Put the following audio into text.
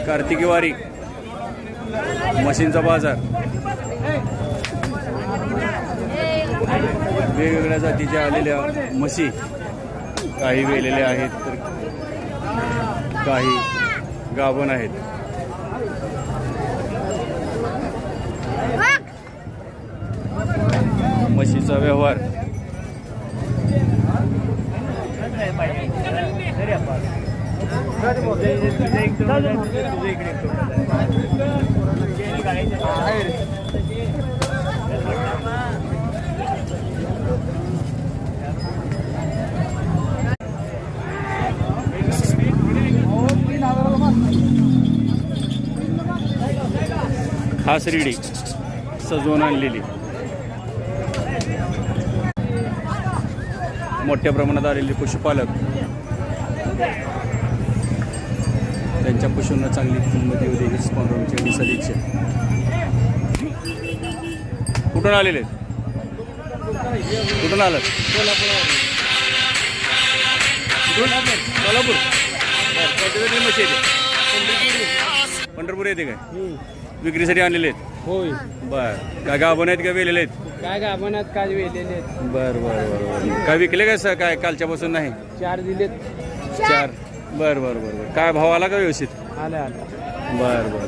कार्तिकी वारी म्हशींचा बाजार वेगवेगळ्या जातीच्या आलेल्या म्हशी काही वेलेल्या आहेत तर काही गाभण आहेत. म्हशीचा व्यवहार खास रेडी सजवून आणलेली मोठ्या प्रमाणात आलेले पशुपालक त्यांच्या पशूंना चांगली किंमत येऊ दे ही स्पॉन्सरची सदिच्छा. कुठून आलेले कुठून आलात? सोलापूर. म्हशी येते पंढरपूर येते काय विक्रीसाठी आणलेले आहेत? होय. बर काय गाभण आहेत का वेलेले आहेत? काय गाभणात काय वेलेले आहेत? बर बर बर काय विकले काय सर? काय कालच्यापासून नाही? 4 दिलेत. 4. बर बर बर बर काय भाव आला का व्यवस्थित? आलं बर बर